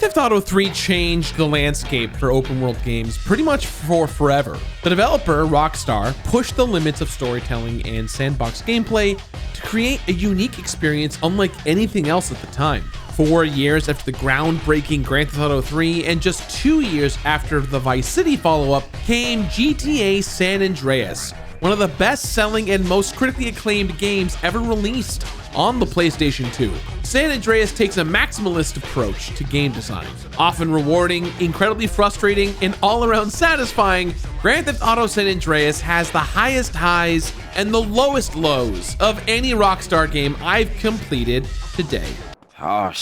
Theft Auto 3 changed the landscape for open world games pretty much for forever. The developer, Rockstar, pushed the limits of storytelling and sandbox gameplay to create a unique experience unlike anything else at the time. 4 years after the groundbreaking Grand Theft Auto 3 and just 2 years after the Vice City follow-up came GTA San Andreas, one of the best-selling and most critically acclaimed games ever released on the PlayStation 2. San Andreas takes a maximalist approach to game design. Often rewarding, incredibly frustrating, and all-around satisfying, Grand Theft Auto San Andreas has the highest highs and the lowest lows of any Rockstar game I've completed to date. Oh,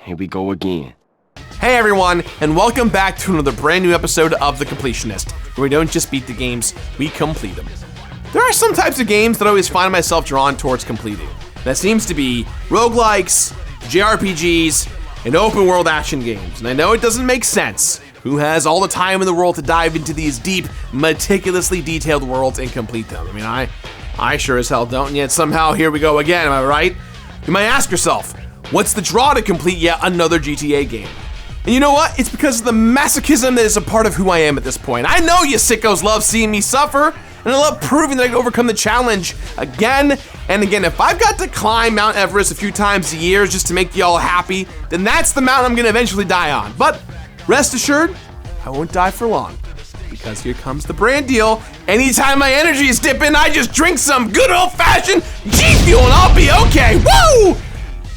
here we go again. Hey everyone, and welcome back to another brand new episode of The Completionist, where we don't just beat the games, we complete them. There are some types of games that I always find myself drawn towards completing. That seems to be roguelikes, JRPGs, and open world action games. And I know it doesn't make sense. Who has all the time in the world to dive into these deep, meticulously detailed worlds and complete them? I mean, I sure as hell don't, and yet somehow here we go again, am I right? You might ask yourself, what's the draw to complete yet another GTA game? And you know what? It's because of the masochism that is a part of who I am at this point. I know you sickos love seeing me suffer, and I love proving that I can overcome the challenge again and again. If I've got to climb Mount Everest a few times a year just to make y'all happy, then that's the mountain I'm gonna eventually die on. But rest assured, I won't die for long, because here comes the brand deal. Anytime my energy is dipping, I just drink some good old-fashioned G Fuel and I'll be okay. Woo!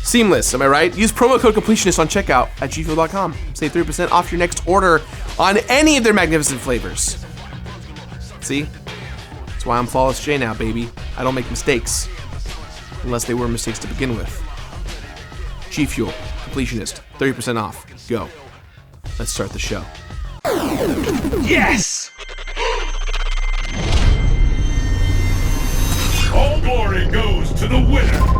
Seamless, am I right? Use promo code Completionist on checkout at gfuel.com. Save 3% off your next order on any of their magnificent flavors. See? That's why I'm Flawless J now, baby. I don't make mistakes. Unless they were mistakes to begin with. G Fuel, Completionist, 30% off. Go. Let's start the show. Yes! All glory goes to the winner.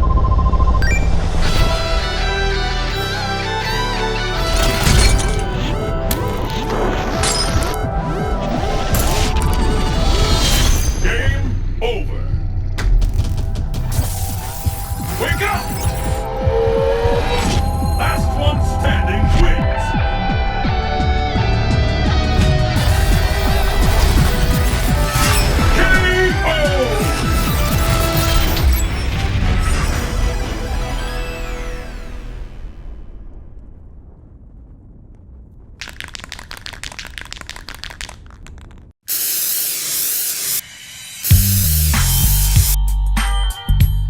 Over. Wake up! Last one standing wins. KO!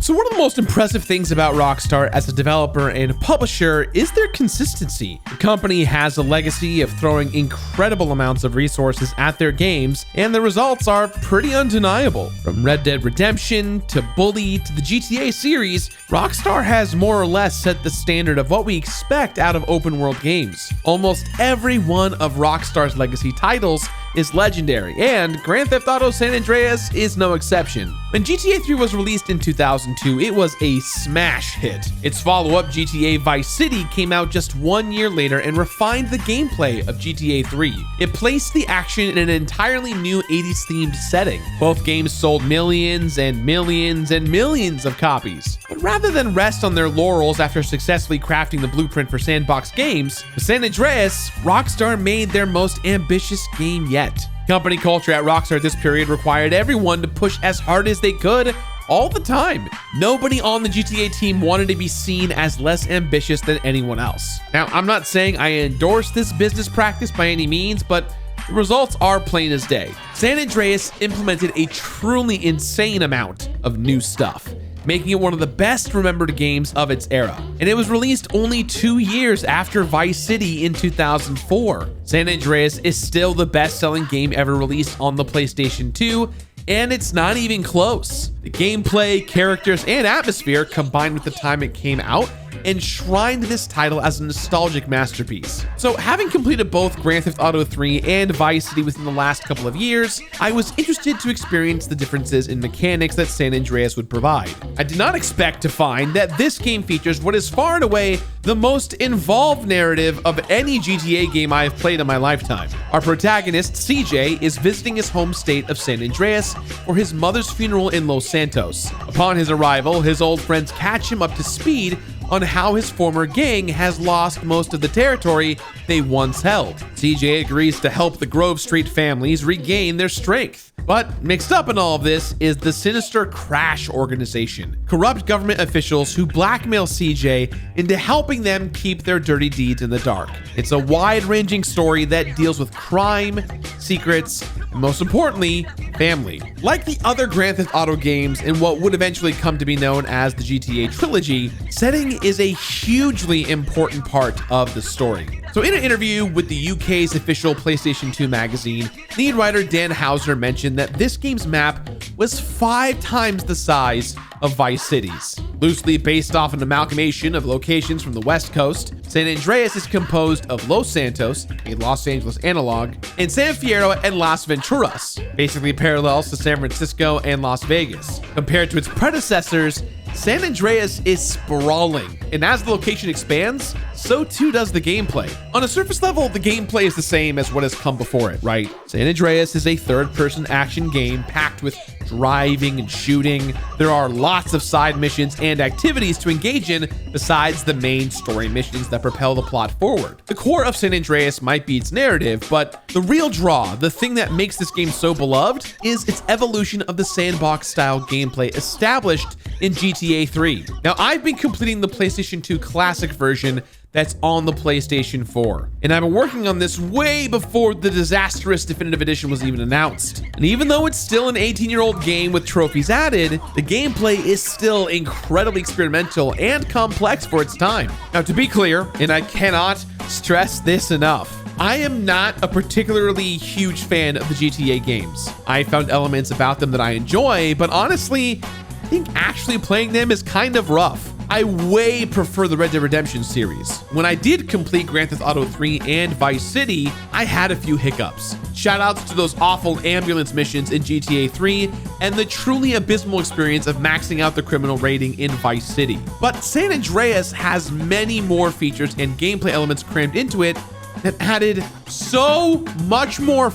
So one of the most impressive things about Rockstar as a developer and publisher is their consistency. The company has a legacy of throwing incredible amounts of resources at their games, and the results are pretty undeniable. From Red Dead Redemption to Bully to the GTA series, Rockstar has more or less set the standard of what we expect out of open world games. Almost every one of Rockstar's legacy titles is legendary, and Grand Theft Auto San Andreas is no exception. When GTA 3 was released in 2002, it was a smash hit. Its follow-up, GTA Vice City, came out just 1 year later and refined the gameplay of GTA 3. It placed the action in an entirely new 80s themed setting. Both games sold millions and millions and millions of copies. But rather than rest on their laurels after successfully crafting the blueprint for sandbox games, with San Andreas, Rockstar made their most ambitious game yet. Company culture at Rockstar at this period required everyone to push as hard as they could all the time. Nobody on the GTA team wanted to be seen as less ambitious than anyone else. Now, I'm not saying I endorse this business practice by any means, but the results are plain as day. San Andreas implemented a truly insane amount of new stuff, making it one of the best remembered games of its era. And it was released only 2 years after Vice City in 2004. San Andreas is still the best-selling game ever released on the PlayStation 2, and it's not even close. The gameplay, characters, and atmosphere combined with the time it came out enshrined this title as a nostalgic masterpiece. So having completed both Grand Theft Auto 3 and Vice City within the last couple of years, I was interested to experience the differences in mechanics that San Andreas would provide. I did not expect to find that this game features what is far and away the most involved narrative of any GTA game I have played in my lifetime. Our protagonist, CJ, is visiting his home state of San Andreas for his mother's funeral in Los Santos. Upon his arrival, his old friends catch him up to speed on how his former gang has lost most of the territory they once held. CJ agrees to help the Grove Street families regain their strength. But mixed up in all of this is the sinister Crash organization, corrupt government officials who blackmail CJ into helping them keep their dirty deeds in the dark. It's a wide-ranging story that deals with crime, secrets, and most importantly, family. Like the other Grand Theft Auto games in what would eventually come to be known as the GTA trilogy, setting is a hugely important part of the story. So in an interview with the UK's official PlayStation 2 magazine, lead writer Dan Houser mentioned that this game's map was 5 times the size of Vice City's. Loosely based off an amalgamation of locations from the West Coast, San Andreas is composed of Los Santos, a Los Angeles analog, and San Fierro and Las Venturas, basically parallels to San Francisco and Las Vegas. Compared to its predecessors, San Andreas is sprawling, and as the location expands, so too does the gameplay. On a surface level, the gameplay is the same as what has come before it, right? San Andreas is a third-person action game packed with driving and shooting. There are lots of side missions and activities to engage in besides the main story missions that propel the plot forward. The core of San Andreas might be its narrative, but the real draw, the thing that makes this game so beloved, is its evolution of the sandbox-style gameplay established in GTA 3. Now, I've been completing the PlayStation 2 Classic version that's on the PlayStation 4. And I've been working on this way before the disastrous Definitive Edition was even announced. And even though it's still an 18-year-old game with trophies added, the gameplay is still incredibly experimental and complex for its time. Now, to be clear, and I cannot stress this enough, I am not a particularly huge fan of the GTA games. I found elements about them that I enjoy, but honestly, I think actually playing them is kind of rough. I way prefer the Red Dead Redemption series. When I did complete Grand Theft Auto 3 and Vice City, I had a few hiccups. Shoutouts to those awful ambulance missions in GTA 3 and the truly abysmal experience of maxing out the criminal rating in Vice City. But San Andreas has many more features and gameplay elements crammed into it that added so much more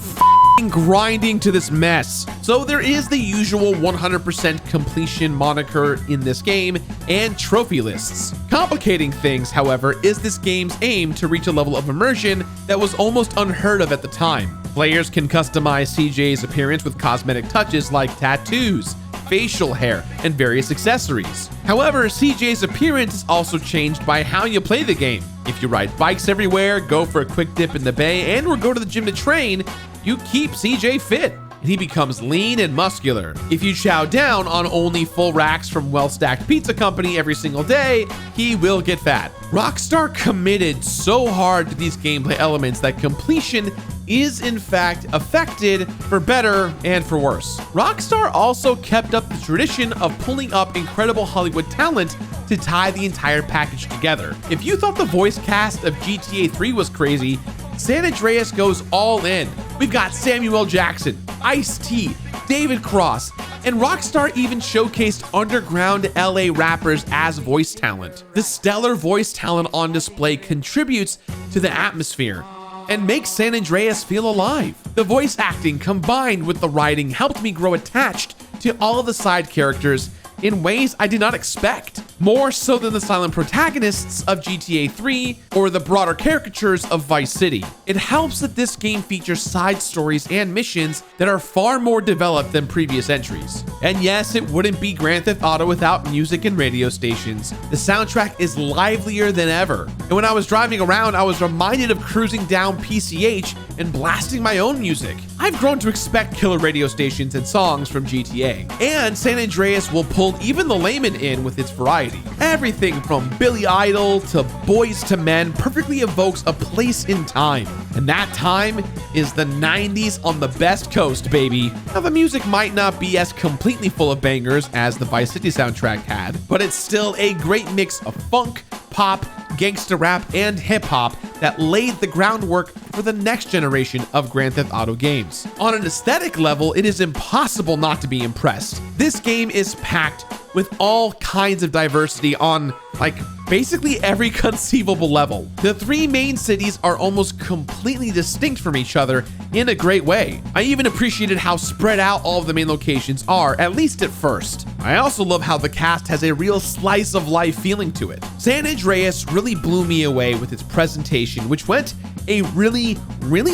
grinding to this mess. So there is the usual 100% completion moniker in this game and trophy lists. Complicating things, however, is this game's aim to reach a level of immersion that was almost unheard of at the time. Players can customize CJ's appearance with cosmetic touches like tattoos, facial hair, and various accessories. However, CJ's appearance is also changed by how you play the game. If you ride bikes everywhere, go for a quick dip in the bay, and or go to the gym to train, you keep CJ fit, and he becomes lean and muscular. If you chow down on only full racks from Well-Stacked Pizza Company every single day, he will get fat. Rockstar committed so hard to these gameplay elements that completion is in fact affected for better and for worse. Rockstar also kept up the tradition of pulling up incredible Hollywood talent to tie the entire package together. If you thought the voice cast of GTA 3 was crazy, San Andreas goes all in. We've got Samuel L. Jackson, Ice-T, David Cross, and Rockstar even showcased underground LA rappers as voice talent. The stellar voice talent on display contributes to the atmosphere and makes San Andreas feel alive. The voice acting combined with the writing helped me grow attached to all of the side characters in ways I did not expect, more so than the silent protagonists of GTA 3 or the broader caricatures of Vice City. It helps that this game features side stories and missions that are far more developed than previous entries. And yes, it wouldn't be Grand Theft Auto without music and radio stations. The soundtrack is livelier than ever. And when I was driving around, I was reminded of cruising down PCH and blasting my own music. I've grown to expect killer radio stations and songs from GTA. And San Andreas will pull even the layman in with its variety. Everything from Billy Idol to Boyz II Men perfectly evokes a place in time. And that time is the 90s on the best coast, baby. Now, the music might not be as completely full of bangers as the Vice City soundtrack had, but it's still a great mix of funk, pop, gangster rap, and hip-hop that laid the groundwork for the next generation of Grand Theft Auto games. On an aesthetic level, it is impossible not to be impressed. This game is packed with all kinds of diversity on, like, basically every conceivable level. The 3 main cities are almost completely distinct from each other in a great way. I even appreciated how spread out all of the main locations are, at least at first. I also love how the cast has a real slice of life feeling to it. San Andreas really blew me away with its presentation, which went a really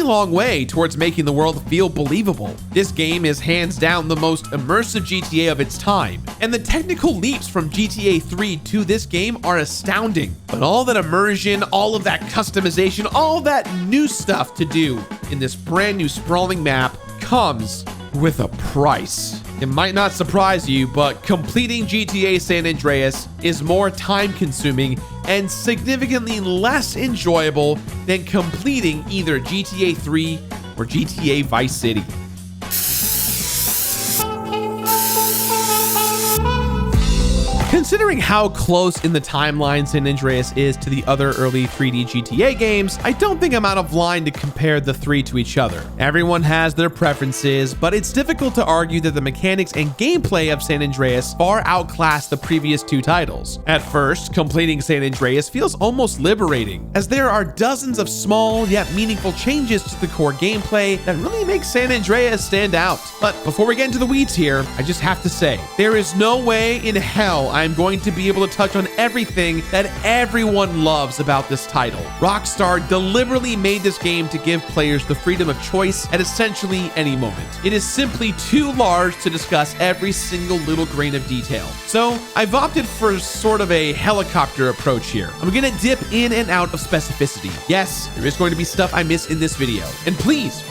long way towards making the world feel believable. This game is hands down the most immersive GTA of its time, and the technical leaps from GTA 3 to this game are astounding. But all that immersion, all of that customization, all that new stuff to do in this brand new sprawling map comes with a price. It might not surprise you, but completing GTA San Andreas is more time-consuming and significantly less enjoyable than completing either GTA 3 or GTA Vice City. Considering how close in the timeline San Andreas is to the other early 3D GTA games, I don't think I'm out of line to compare the 3 to each other. Everyone has their preferences, but it's difficult to argue that the mechanics and gameplay of San Andreas far outclass the previous 2 titles. At first, completing San Andreas feels almost liberating, as there are dozens of small yet meaningful changes to the core gameplay that really make San Andreas stand out. But before we get into the weeds here, I just have to say, there is no way in hell I'm going to be able to touch on everything that everyone loves about this title. Rockstar deliberately made this game to give players the freedom of choice at essentially any moment. It is simply too large to discuss every single little grain of detail. So I've opted for sort of a helicopter approach here. I'm gonna dip in and out of specificity. Yes, there is going to be stuff I miss in this video. And please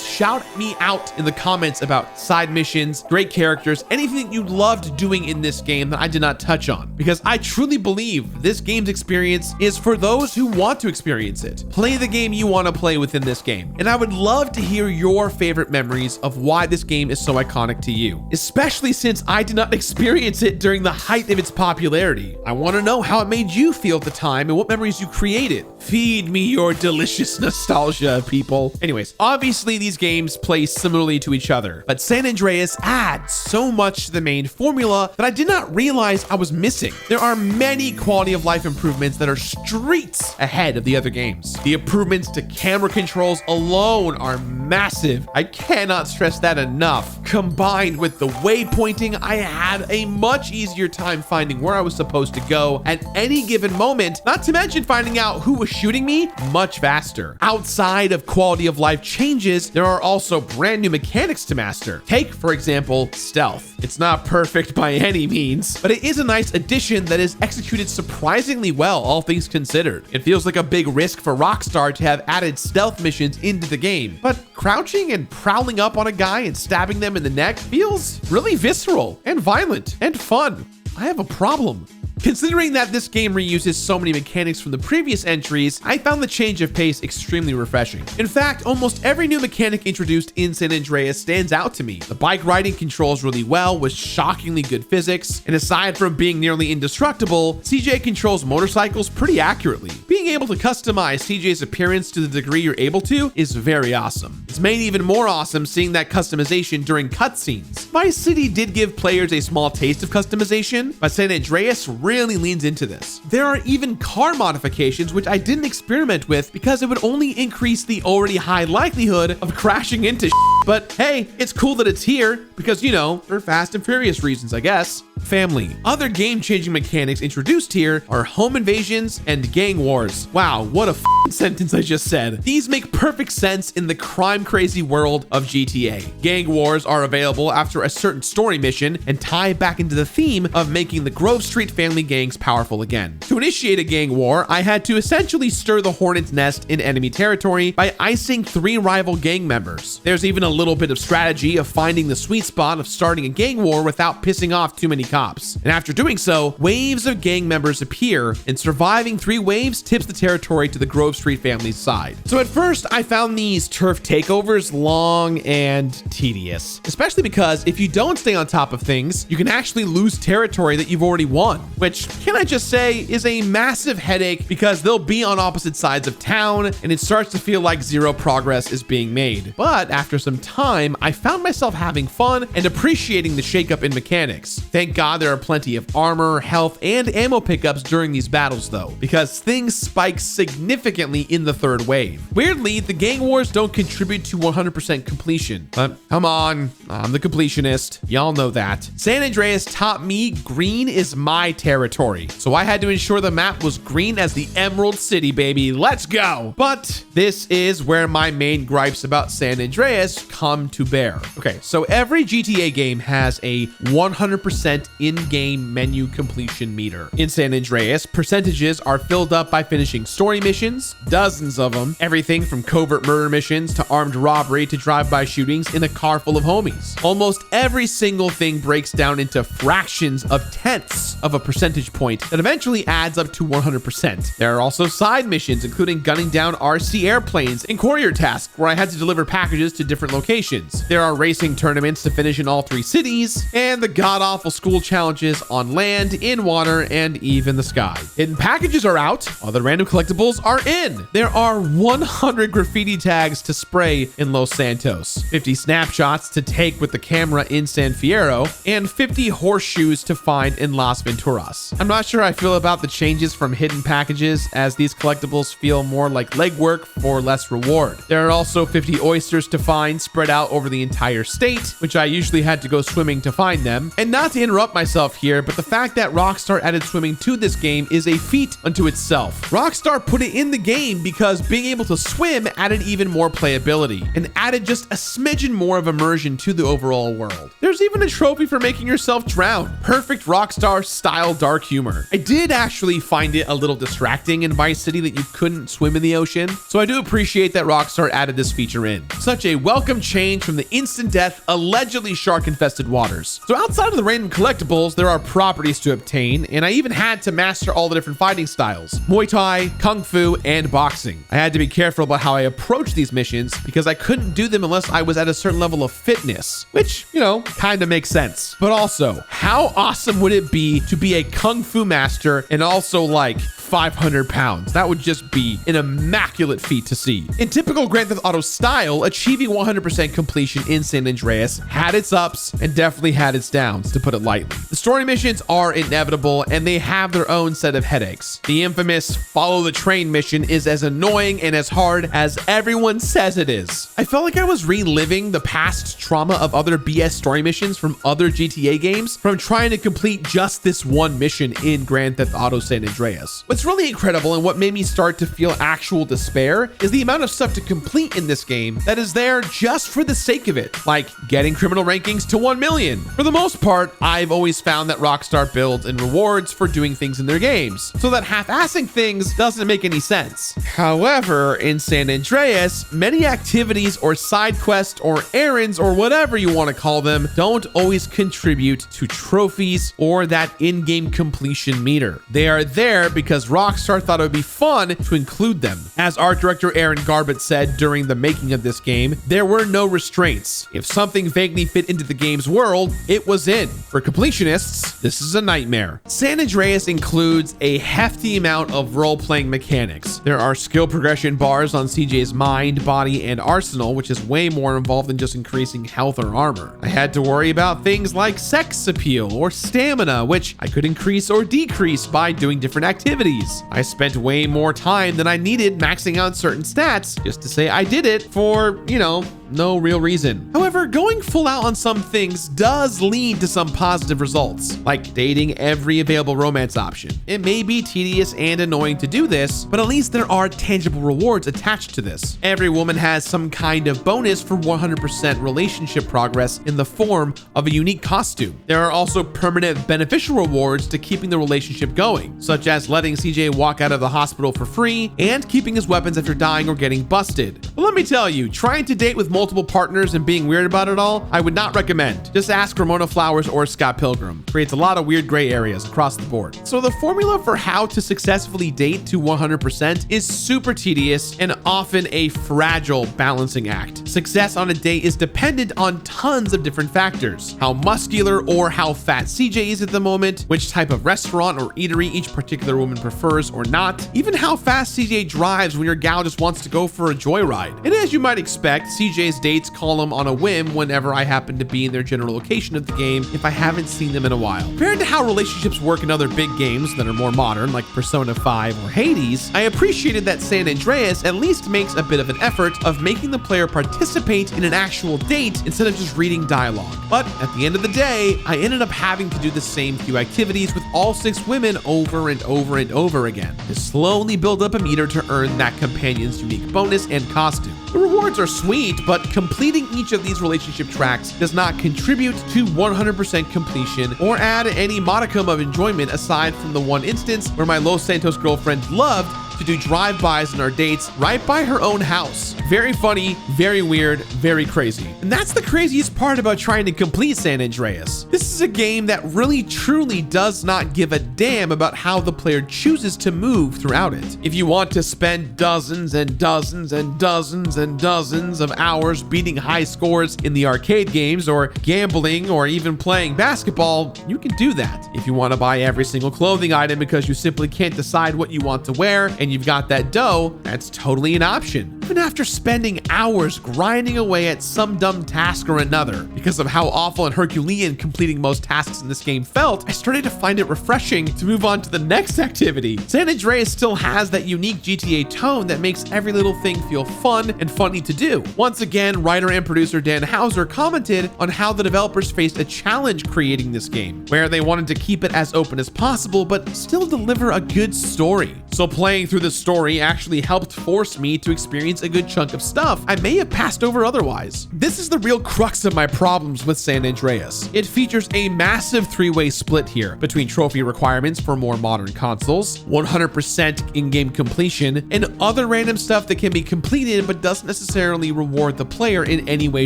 shout me out in the comments about side missions, great characters, anything that you loved doing in this game that I did not touch on, because I truly believe this game's experience is for those who want to experience it. Play the game you want to play within this game, and I would love to hear your favorite memories of why this game is so iconic to you, especially since I did not experience it during the height of its popularity. I want to know how it made you feel at the time and what memories you created. Feed me your delicious nostalgia, people. Anyways, obviously these games play similarly to each other, but San Andreas adds so much to the main formula that I did not realize I was missing. There are many quality of life improvements that are streets ahead of the other games. The improvements to camera controls alone are massive. I cannot stress that enough. Combined with the waypointing, I had a much easier time finding where I was supposed to go at any given moment, not to mention finding out who was shooting me much faster. Outside of quality of life changes, there are also brand new mechanics to master. Take, for example, stealth. It's not perfect by any means, but it is a nice addition that is executed surprisingly well, all things considered. It feels like a big risk for Rockstar to have added stealth missions into the game, but crouching and prowling up on a guy and stabbing them in the neck feels really visceral and violent and fun. I have a problem. Considering that this game reuses so many mechanics from the previous entries, I found the change of pace extremely refreshing. In fact, almost every new mechanic introduced in San Andreas stands out to me. The bike riding controls really well with shockingly good physics, and aside from being nearly indestructible, CJ controls motorcycles pretty accurately. Being able to customize CJ's appearance to the degree you're able to is very awesome. It's made even more awesome seeing that customization during cutscenes. Vice City did give players a small taste of customization, but San Andreas really leans into this. There are even car modifications which I didn't experiment with because it would only increase the already high likelihood of crashing into shit. But hey, it's cool that it's here because, you know, for Fast and Furious reasons, I guess. Family. Other game-changing mechanics introduced here are home invasions and gang wars. Wow, what a sentence I just said. These make perfect sense in the crime-crazy world of GTA. Gang wars are available after a certain story mission and tie back into the theme of making the Grove Street family gangs powerful again. To initiate a gang war, I had to essentially stir the hornet's nest in enemy territory by icing 3 rival gang members. There's even a little bit of strategy of finding the sweet spot of starting a gang war without pissing off too many cops. And after doing so, waves of gang members appear, and surviving 3 waves tips the territory to the Grove Street family's side. So at first, I found these turf takeovers long and tedious, especially because if you don't stay on top of things, you can actually lose territory that you've already won, which, can I just say, is a massive headache because they'll be on opposite sides of town, and it starts to feel like zero progress is being made. But after some time, I found myself having fun and appreciating the shakeup in mechanics. Thank God God there are plenty of armor, health, and ammo pickups during these battles though, because things spike significantly in the third wave. Weirdly, the gang wars don't contribute to 100% completion, but come on, I'm the completionist. Y'all know that. San Andreas taught me green is my territory, so I had to ensure the map was green as the Emerald City, baby. Let's go. But this is where my main gripes about San Andreas come to bear. Okay, so every GTA game has a 100% in-game menu completion meter. In San Andreas, percentages are filled up by finishing story missions, dozens of them, everything from covert murder missions to armed robbery to drive-by shootings in a car full of homies. Almost every single thing breaks down into fractions of tenths of a percentage point that eventually adds up to 100%. There are also side missions, including gunning down RC airplanes and courier tasks where I had to deliver packages to different locations. There are racing tournaments to finish in all 3 cities, and the god-awful school challenges on land, in water, and even the sky. Hidden packages are out, while the random collectibles are in. There are 100 graffiti tags to spray in Los Santos, 50 snapshots to take with the camera in San Fierro, and 50 horseshoes to find in Las Venturas. I'm not sure I feel about the changes from hidden packages, as these collectibles feel more like legwork for less reward. There are also 50 oysters to find spread out over the entire state, which I usually had to go swimming to find them. And not to interrupt myself here, but the fact that Rockstar added swimming to this game is a feat unto itself. Rockstar put it in the game because being able to swim added even more playability and added just a smidgen more of immersion to the overall world. There's even a trophy for making yourself drown. Perfect Rockstar style dark humor. I did actually find it a little distracting in Vice City that you couldn't swim in the ocean, so I do appreciate that Rockstar added this feature in. Such a welcome change from the instant death, allegedly shark-infested waters. So outside of the random collectibles, there are properties to obtain, and I even had to master all the different fighting styles: Muay Thai, Kung Fu, and boxing. I had to be careful about how I approached these missions because I couldn't do them unless I was at a certain level of fitness, which, you know, kind of makes sense. But also, how awesome would it be to be a Kung Fu master and also like 500 pounds? That would just be an immaculate feat to see. In typical Grand Theft Auto style, achieving 100% completion in San Andreas had its ups and definitely had its downs, to put it lightly. The story missions are inevitable and they have their own set of headaches. The infamous follow the train mission is as annoying and as hard as everyone says it is. I felt like I was reliving the past trauma of other BS story missions from other GTA games from trying to complete just this one mission in Grand Theft Auto San Andreas. What's really incredible and what made me start to feel actual despair is the amount of stuff to complete in this game that is there just for the sake of it, like getting criminal rankings to 1 million. For the most part, I've always found that Rockstar builds in rewards for doing things in their games, so that half-assing things doesn't make any sense. However, in San Andreas, many activities or side quests or errands or whatever you want to call them don't always contribute to trophies or that in-game completion meter. They are there because Rockstar thought it would be fun to include them. As art director Aaron Garbett said during the making of this game, there were no restraints. If something vaguely fit into the game's world, it was in. For completionists, this is a nightmare. San Andreas includes a hefty amount of role-playing mechanics. There are skill progression bars on CJ's mind, body, and arsenal, which is way more involved than just increasing health or armor. I had to worry about things like sex appeal or stamina, which I could increase or decrease by doing different activities. I spent way more time than I needed maxing out certain stats just to say I did it for, you know, no real reason. However, going full out on some things does lead to some positive results, like dating every available romance option. It may be tedious and annoying to do this, but at least there are tangible rewards attached to this. Every woman has some kind of bonus for 100% relationship progress in the form of a unique costume. There are also permanent beneficial rewards to keeping the relationship going, such as letting CJ walk out of the hospital for free and keeping his weapons after dying or getting busted. But let me tell you, trying to date with multiple partners and being weird about it all, I would not recommend. Just ask Ramona Flowers or Scott Pilgrim. Creates a lot of weird gray areas across the board. So the formula for how to successfully date to 100% is super tedious and often a fragile balancing act. Success on a date is dependent on tons of different factors: how muscular or how fat CJ is at the moment, which type of restaurant or eatery each particular woman prefers or not, even how fast CJ drives when your gal just wants to go for a joyride. homicide. And as you might expect, CJ's dates call him on a whim whenever I happen to be in their general location of the game if I haven't seen them in a while. Compared to how relationships work in other big games that are more modern, like Persona 5 or Hades, I appreciated that San Andreas at least makes a bit of an effort of making the player participate in an actual date instead of just reading dialogue. But at the end of the day, I ended up having to do the same few activities with all 6 women over and over and over again to slowly build up a meter to earn that companion's unique bonus and costume. The rewards are sweet, but completing each of these relationship tracks does not contribute to 100% completion or add any modicum of enjoyment aside from the one instance where my Los Santos girlfriend loved to do drive-bys on our dates right by her own house. Very funny, very weird, very crazy. And that's the craziest part about trying to complete San Andreas. This is a game that really truly does not give a damn about how the player chooses to move throughout it. If you want to spend dozens and dozens and dozens and dozens of hours beating high scores in the arcade games or gambling or even playing basketball, you can do that. If you want to buy every single clothing item because you simply can't decide what you want to wear and you've got that dough, that's totally an option. Even after spending hours grinding away at some dumb task or another, because of how awful and Herculean completing most tasks in this game felt, I started to find it refreshing to move on to the next activity. San Andreas still has that unique GTA tone that makes every little thing feel fun and funny to do. Once again, writer and producer Dan Houser commented on how the developers faced a challenge creating this game, where they wanted to keep it as open as possible, but still deliver a good story. So playing through the story actually helped force me to experience a good chunk of stuff I may have passed over otherwise. This is the real crux of my problems with San Andreas. It features a massive 3-way split here between trophy requirements for more modern consoles, 100% in-game completion, and other random stuff that can be completed but doesn't necessarily reward the player in any way,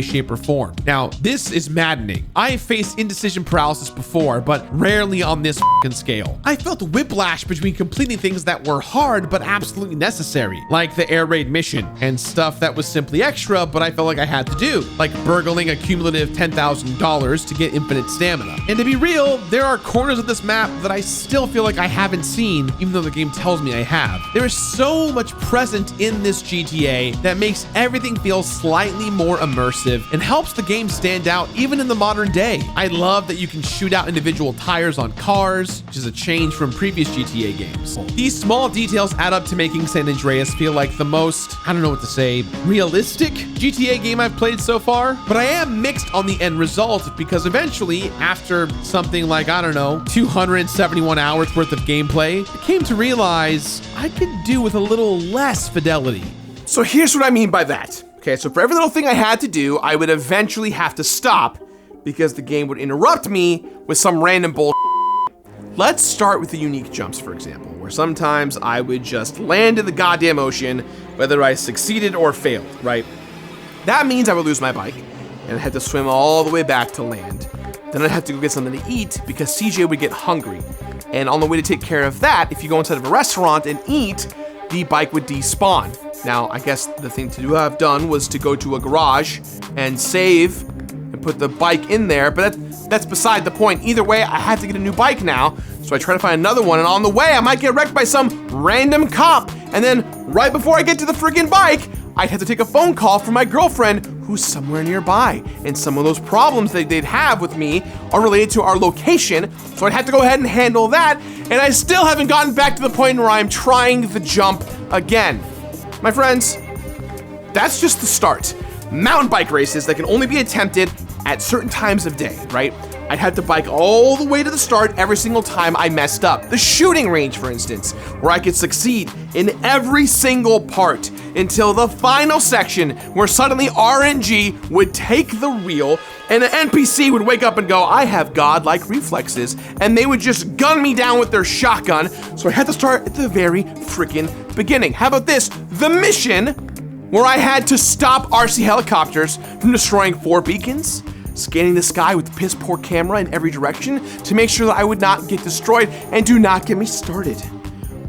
shape, or form. Now, this is maddening. I have faced indecision paralysis before, but rarely on this f***ing scale. I felt whiplash between completing things that were hard but absolutely necessary, like the air raid mission, and stuff that was simply extra but I felt like I had to do, like burgling a cumulative $10,000 to get infinite stamina. And to be real, there are corners of this map that I still feel like I haven't seen, even though the game tells me I have. There is so much present in this GTA that makes everything feel slightly more immersive and helps the game stand out even in the modern day. I love that you can shoot out individual tires on cars, which is a change from previous GTA games. These small details add up to making San Andreas feel like the most, I don't know what to say, realistic GTA game I've played so far. But I am mixed on the end result because eventually, after something like, I don't know, 271 hours worth of gameplay, I came to realize I could do with a little less fidelity. So here's what I mean by that. Okay, so for every little thing I had to do, I would eventually have to stop because the game would interrupt me with some random bull. Let's start with the unique jumps, for example, where sometimes I would just land in the goddamn ocean, whether I succeeded or failed, right? That means I would lose my bike, and I'd have to swim all the way back to land. Then I'd have to go get something to eat because CJ would get hungry. And on the way to take care of that, if you go inside of a restaurant and eat, the bike would despawn. Now, I guess the thing to have done was to go to a garage and save and put the bike in there, but that's beside the point. Either way, I had to get a new bike now, so I try to find another one, and on the way, I might get wrecked by some random cop, and then right before I get to the freaking bike, I'd have to take a phone call from my girlfriend who's somewhere nearby, and some of those problems that they'd have with me are related to our location, so I'd have to go ahead and handle that, and I still haven't gotten back to the point where I'm trying the jump again. My friends, that's just the start. Mountain bike races that can only be attempted at certain times of day, right? I'd have to bike all the way to the start every single time I messed up. The shooting range, for instance, where I could succeed in every single part until the final section where suddenly RNG would take the wheel and an NPC would wake up and go, I have godlike reflexes, and they would just gun me down with their shotgun, so I had to start at the very freaking beginning. How about this? The mission where I had to stop RC helicopters from destroying 4 beacons, scanning the sky with piss poor camera in every direction to make sure that I would not get destroyed, and do not get me started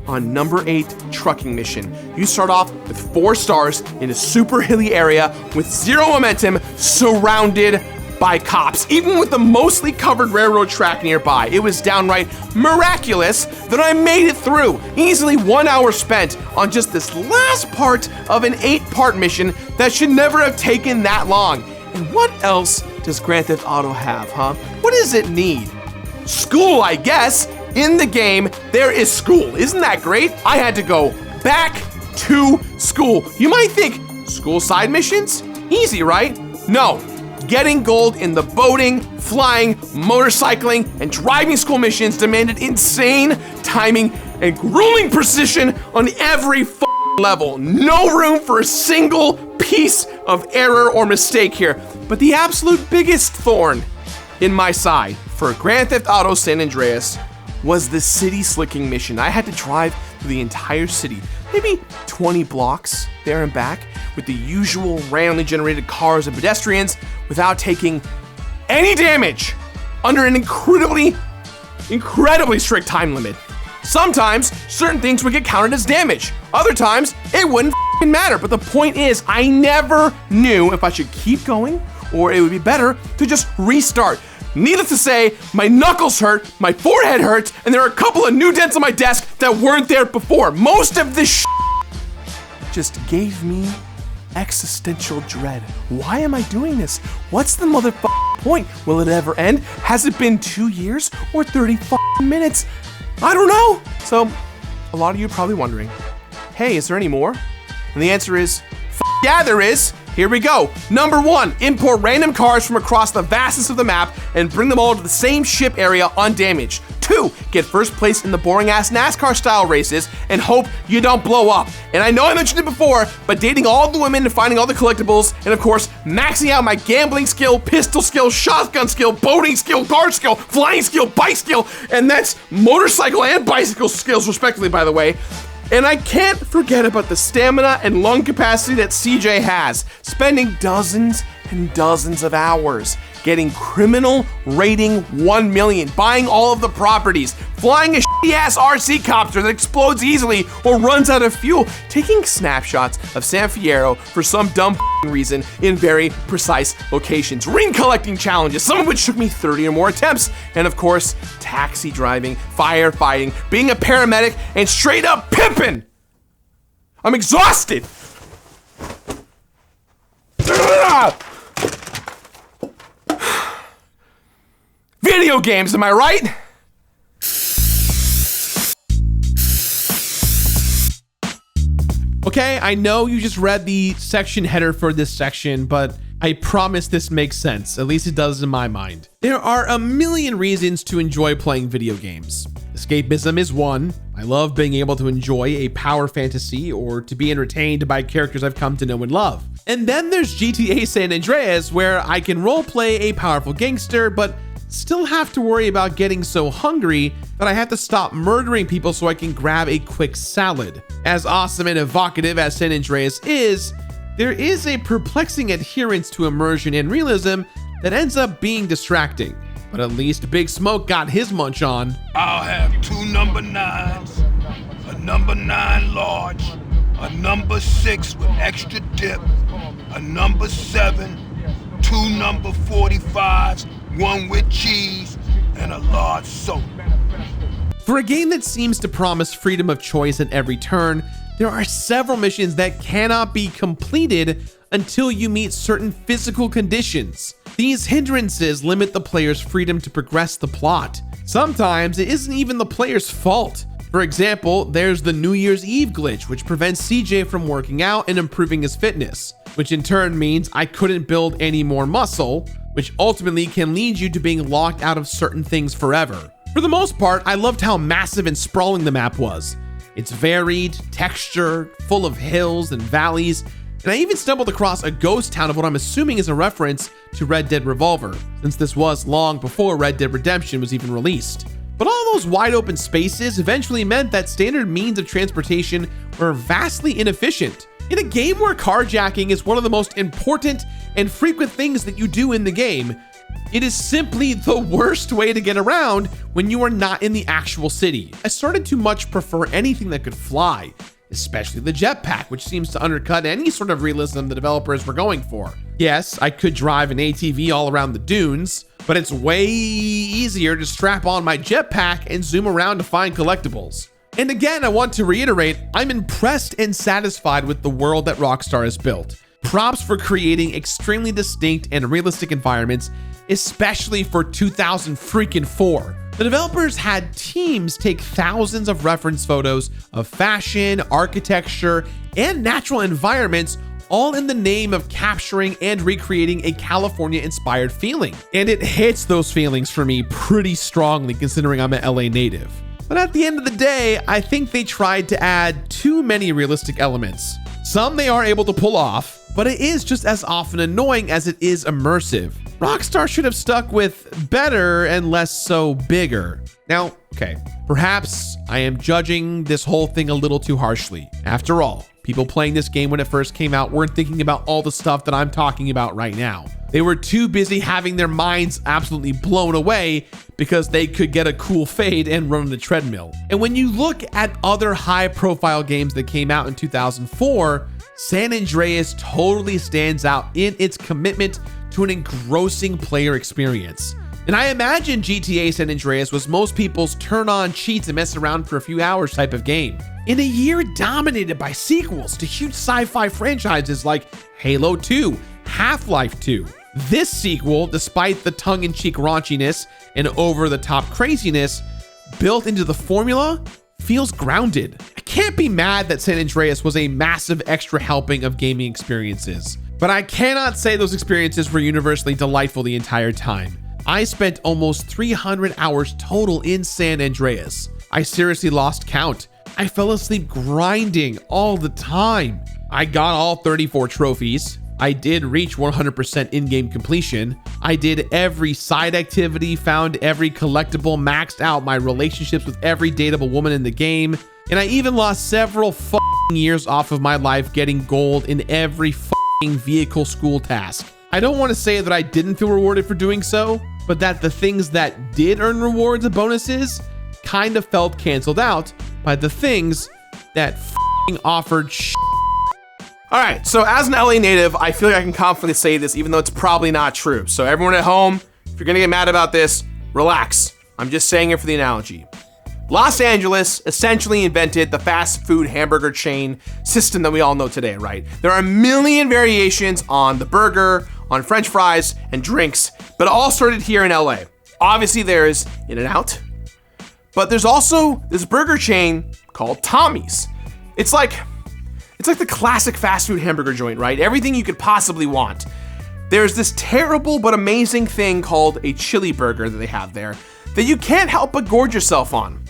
on number 8 trucking mission. You start off with 4 stars in a super hilly area with 0 momentum, surrounded by cops, even with the mostly covered railroad track nearby. It was downright miraculous that I made it through. Easily 1 hour spent on just this last part of an 8-part mission that should never have taken that long. And what else does Grand Theft Auto have, huh? What does it need? School, I guess. In the game, there is school. Isn't that great? I had to go back to school. You might think, school side missions? Easy, right? No. Getting gold in the boating, flying, motorcycling, and driving school missions demanded insane timing and grueling precision on every level. No room for a single piece of error or mistake here. But the absolute biggest thorn in my side for Grand Theft Auto San Andreas was the city slicking mission. I had to drive through the entire city, maybe 20 blocks there and back, with the usual randomly generated cars and pedestrians without taking any damage under an incredibly strict time limit. Sometimes certain things would get counted as damage. Other times it wouldn't matter. But the point is, I never knew if I should keep going or it would be better to just restart. Needless to say, my knuckles hurt, my forehead hurts, and there are a couple of new dents on my desk that weren't there before. Most of this just gave me existential dread. Why am I doing this? What's the motherfucking point? Will it ever end? Has it been 2 years or 30 minutes? I don't know. So, a lot of you are probably wondering, hey, is there any more? And the answer is, yeah, there is. Here we go. Number 1, import random cars from across the vastness of the map and bring them all to the same ship area undamaged. 2, get first place in the boring ass NASCAR style races and hope you don't blow up. And I know I mentioned it before, but dating all the women and finding all the collectibles, and of course, maxing out my gambling skill, pistol skill, shotgun skill, boating skill, car skill, flying skill, bike skill, and that's motorcycle and bicycle skills respectively, by the way. And I can't forget about the stamina and lung capacity that CJ has, spending dozens and dozens of hours getting criminal rating 1 million, buying all of the properties, flying a shitty-ass RC copter that explodes easily or runs out of fuel, taking snapshots of San Fierro for some dumb reason in very precise locations, ring collecting challenges, some of which took me 30 or more attempts, and of course, taxi driving, firefighting, being a paramedic, and straight up pimping. I'm exhausted. Video games, am I right? Okay, I know you just read the section header for this section, but I promise this makes sense. At least it does in my mind. There are a million reasons to enjoy playing video games. Escapism is one. I love being able to enjoy a power fantasy or to be entertained by characters I've come to know and love. And then there's GTA San Andreas, where I can roleplay a powerful gangster, but still have to worry about getting so hungry that I have to stop murdering people so I can grab a quick salad. As awesome and evocative as San Andreas is, there is a perplexing adherence to immersion and realism that ends up being distracting. But at least Big Smoke got his munch on. I'll have 2 number 9s, a number 9 large, a number 6 with extra dip, a number 7, 2 number 45s, 1 with cheese, and a large soda. For a game that seems to promise freedom of choice at every turn, there are several missions that cannot be completed until you meet certain physical conditions. These hindrances limit the player's freedom to progress the plot. Sometimes it isn't even the player's fault. For example, there's the New Year's Eve glitch, which prevents CJ from working out and improving his fitness, which in turn means I couldn't build any more muscle, which ultimately can lead you to being locked out of certain things forever. For the most part, I loved how massive and sprawling the map was. It's varied, textured, full of hills and valleys, and I even stumbled across a ghost town of what I'm assuming is a reference to Red Dead Revolver, since this was long before Red Dead Redemption was even released. But all those wide open spaces eventually meant that standard means of transportation were vastly inefficient. In a game where carjacking is one of the most important and frequent things that you do in the game, it is simply the worst way to get around when you are not in the actual city. I started to much prefer anything that could fly. especially the jetpack, which seems to undercut any sort of realism the developers were going for. Yes, I could drive an ATV all around the dunes, but it's way easier to strap on my jetpack and zoom around to find collectibles. And again, I want to reiterate, I'm impressed and satisfied with the world that Rockstar has built. Props for creating extremely distinct and realistic environments, especially for 2004. The developers had teams take thousands of reference photos of fashion, architecture, and natural environments, all in the name of capturing and recreating a California-inspired feeling. And it hits those feelings for me pretty strongly considering I'm an LA native. But at the end of the day, I think they tried to add too many realistic elements. Some they are able to pull off, but it is just as often annoying as it is immersive. Rockstar should have stuck with better and less so bigger. Now, okay, perhaps I am judging this whole thing a little too harshly. After all, people playing this game when it first came out weren't thinking about all the stuff that I'm talking about right now. They were too busy having their minds absolutely blown away because they could get a cool fade and run on the treadmill. And when you look at other high-profile games that came out in 2004, San Andreas totally stands out in its commitment to an engrossing player experience. And I imagine GTA San Andreas was most people's turn on cheats and mess around for a few hours type of game. In a year dominated by sequels to huge sci-fi franchises like Halo 2, Half-Life 2, this sequel, despite the tongue-in-cheek raunchiness and over-the-top craziness built into the formula, feels grounded. I can't be mad that San Andreas was a massive extra helping of gaming experiences, but I cannot say those experiences were universally delightful the entire time. I spent almost 300 hours total in San Andreas. I seriously lost count. I fell asleep grinding all the time. I got all 34 trophies. I did reach 100% in-game completion. I did every side activity, found every collectible, maxed out my relationships with every dateable woman in the game, and I even lost several years off of my life getting gold in every vehicle school task. I don't want to say that I didn't feel rewarded for doing so, but that the things that did earn rewards and bonuses kind of felt canceled out by the things that offered All right, so as an LA native, I feel like I can confidently say this, even though it's probably not true. So everyone at home, if you're gonna get mad about this, relax. I'm just saying it for the analogy. Los Angeles essentially invented the fast food hamburger chain system that we all know today, right? There are a million variations on the burger, on French fries, and drinks, but it all started here in LA. Obviously there's In-N-Out, but there's also this burger chain called Tommy's. It's like the classic fast food hamburger joint, right? Everything you could possibly want. There's this terrible but amazing thing called a chili burger that they have there that you can't help but gorge yourself on.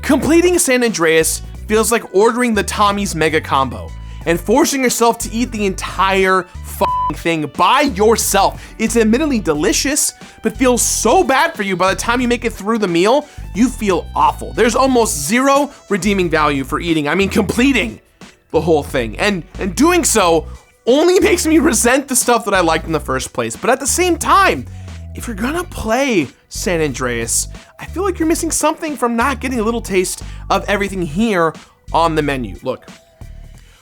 Completing San Andreas feels like ordering the Tommy's mega combo and forcing yourself to eat the entire thing by yourself. It's admittedly delicious, but feels so bad for you by the time you make it through the meal, you feel awful. There's almost zero redeeming value for eating, completing the whole thing. And doing so only makes me resent the stuff that I liked in the first place. But at the same time, if you're gonna play San Andreas, I feel like you're missing something from not getting a little taste of everything here on the menu. Look,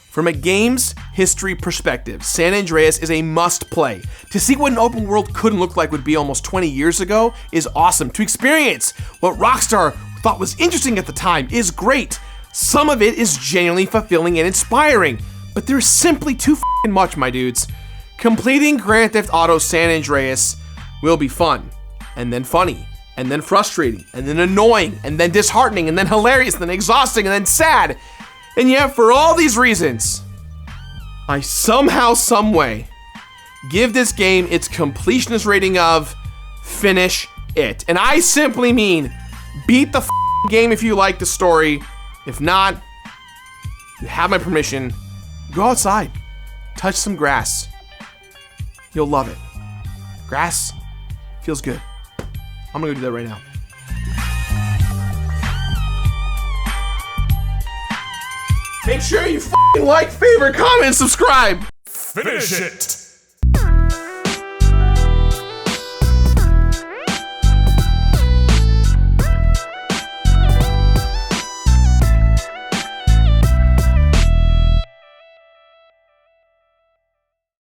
from a game's history perspective, San Andreas is a must play. To see what an open world could look like would be almost 20 years ago is awesome. To experience what Rockstar thought was interesting at the time is great. Some of it is genuinely fulfilling and inspiring, but there's simply too much, my dudes. Completing Grand Theft Auto San Andreas will be fun, and then funny, and then frustrating, and then annoying, and then disheartening, and then hilarious, and then exhausting, and then sad. And yet, for all these reasons, I somehow, someway, give this game its completionist rating of finish it. And I simply mean beat the game if you like the story. If not, you have my permission. Go outside, touch some grass. You'll love it. Grass feels good. I'm gonna go do that right now. Make sure you like, favorite, comment, and subscribe. Finish it!